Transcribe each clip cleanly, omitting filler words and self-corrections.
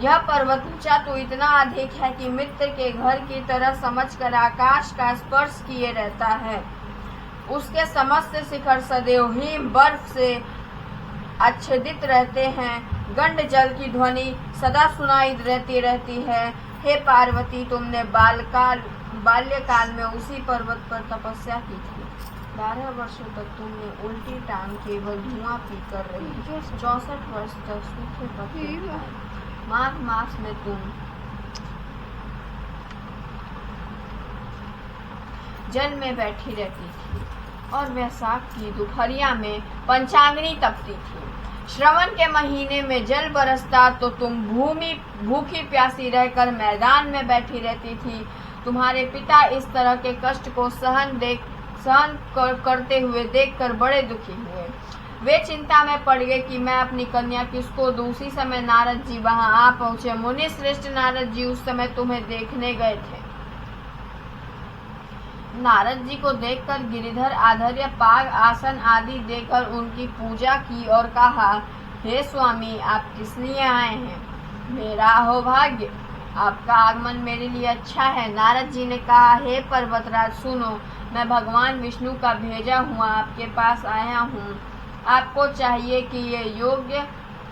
यह पर्वत ऊंचा तो इतना अधिक है कि मित्र के घर की तरह समझकर आकाश का स्पर्श किए रहता है। उसके समस्त शिखर सदैव हिम बर्फ से आच्छादित रहते हैं। गंड जल की ध्वनि सदा सुनाई रहती है। हे पार्वती, तुमने बाल्यकाल में उसी पर्वत पर तपस्या की थी। 12 वर्षों तक तुमने उल्टी टांग केवल धुआं पीकर रही। 64 वर्ष तक सूखे पत्ते खाए। माघ मास में तुम जल में बैठी रहती थी और वैशाख की दोपहरिया में पंचाग्नि तपती थी। श्रवण के महीने में जल बरसता तो तुम भूखी प्यासी रहकर मैदान में बैठी रहती थी। तुम्हारे पिता इस तरह के कष्ट को सहन करते हुए देखकर बड़े दुखी हुए। वे चिंता में पड़ गए कि मैं अपनी कन्या किसको दूं। उसी समय नारद जी वहां आ पहुंचे। मुनि श्रेष्ठ नारद जी उस समय तुम्हें देखने गए थे। नारद जी को देखकर गिरिधर आधर्य पाग आसन आदि देकर उनकी पूजा की और कहा, हे स्वामी, आप किस लिए आए हैं? मेरा अहोभाग्य, आपका आगमन मेरे लिए अच्छा है। नारद जी ने कहा, हे पर्वतराज सुनो, मैं भगवान विष्णु का भेजा हुआ आपके पास आया हूँ। आपको चाहिए कि ये योग्य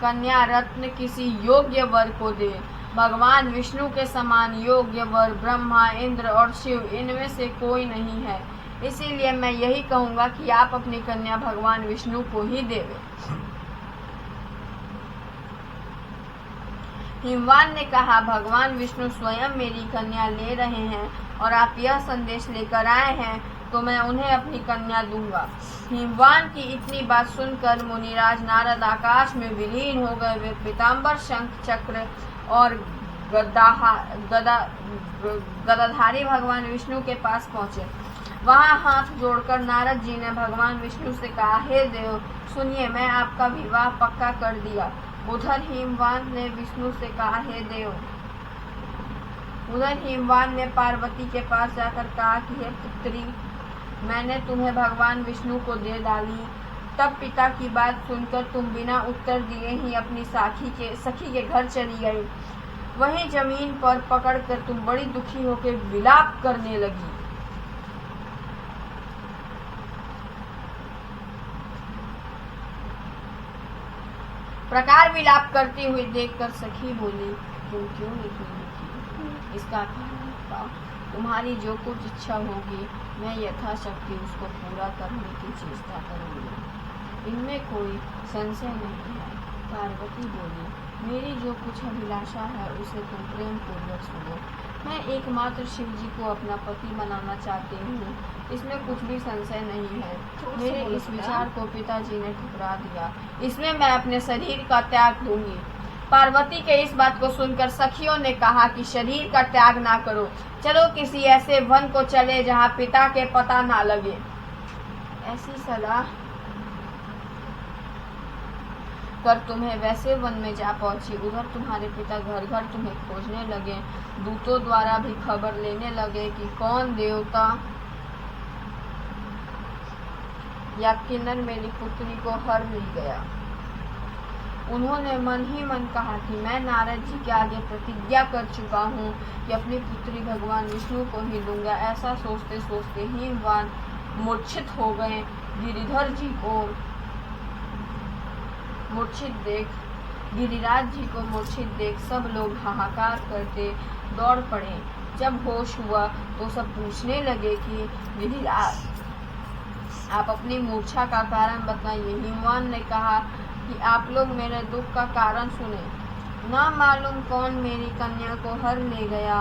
कन्या रत्न किसी योग्य वर को दे। भगवान विष्णु के समान योग्य वर ब्रह्मा, इंद्र और शिव इनमें से कोई नहीं है। इसीलिए मैं यही कहूँगा कि आप अपनी कन्या भगवान विष्णु को ही देवे। हिमवान ने कहा, भगवान विष्णु स्वयं मेरी कन्या ले रहे हैं और आप यह संदेश लेकर आए हैं तो मैं उन्हें अपनी कन्या दूंगा। हिमवान की इतनी बात सुनकर मुनिराज नारद आकाश में विलीन हो गए। वे पीताम्बर, शंख, चक्र और गदाधारी भगवान विष्णु के पास पहुंचे। वहां हाथ जोड़कर नारद जी ने भगवान विष्णु से कहा, हे देव सुनिए, मैं आपका विवाह पक्का कर दिया। उधर हिमवान ने विष्णु से कहा, हे देव। उधर हिमवान ने पार्वती के पास जाकर कहा कि हे पुत्री, मैंने तुम्हें भगवान विष्णु को दे डाली। तब पिता की बात सुनकर तुम बिना उत्तर दिए ही अपनी सखी के घर चली गई। वहीं जमीन पर पकड़कर तुम बड़ी दुखी होकर विलाप करने लगी। प्रकार विलाप करती हुई देखकर सखी बोली, तुम क्यों इतनी दुखी? इसका कारण बताओ। तुम्हारी जो कुछ इच्छा होगी मैं यथाशक्ति उसको पूरा करने की चेष्टा करूंगी। इनमें कोई संशय नहीं है। पार्वती बोली, मेरी जो कुछ अभिलाषा है उसे तुम प्रेम पूर्वक सुनो। मैं एकमात्र शिव जी को अपना पति बनाना चाहती हूँ। इसमें कुछ भी संशय नहीं है। मेरे इस विचार को पिताजी ने ठुकरा दिया। इसमें मैं अपने शरीर का त्याग दूंगी। पार्वती के इस बात को सुनकर सखियों ने कहा कि शरीर का त्याग ना करो, चलो किसी ऐसे वन को चले जहाँ पिता के पता ना लगे। ऐसी सलाह कर तुम्हें वैसे वन में जा पहुंची। उधर तुम्हारे पिता घर घर तुम्हें खोजने लगे। दूतों द्वारा भी खबर लेने लगे कि कौन देवता या किन्नर मेरी पुत्री को हर ले गया। उन्होंने मन ही मन कहा कि मैं नारद जी के आगे प्रतिज्ञा कर चुका हूँ कि अपनी पुत्री भगवान विष्णु को ही दूंगा। ऐसा सोचते सोचते हिमवान मूर्छित हो गए। गिरिधर जी को मूर्छित देख गिरिराज जी को मूर्छित देख सब लोग हाहाकार करते दौड़ पड़े। जब होश हुआ तो सब पूछने लगे कि गिरिराज, आप अपनी मूर्छा का कारण बताइए। हिमवान ने कहा कि आप लोग मेरे दुख का कारण सुने। ना मालूम कौन मेरी कन्या को हर ले गया।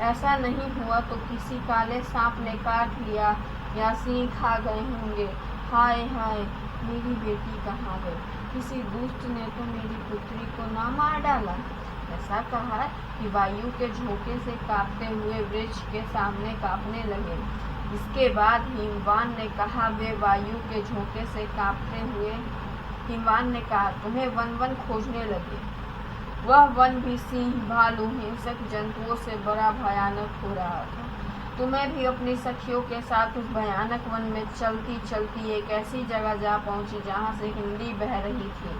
ऐसा नहीं हुआ तो किसी काले सांप ने काट लिया या सिंह खा गए होंगे। हाय हाय, मेरी बेटी कहाँ गई? किसी दुष्ट ने तो मेरी पुत्री को ना मार डाला। ऐसा कहा कि वायु के झोंके से कांपते हुए वृक्ष के सामने कांपने लगे। इसके बाद हिमवान ने कहा, वे वायु के झोंके से कांपते हुए हिमवान ने कहा, तुम्हें वन वन खोजने लगे। वह वन भी सिंह, भालू, हिंसक जंतुओं से बड़ा भयानक हो रहा था। तुम्हें भी अपनी सखियों के साथ उस भयानक वन में चलती चलती एक ऐसी जगह जा पहुंची जहां से हिंदी बह रही थी।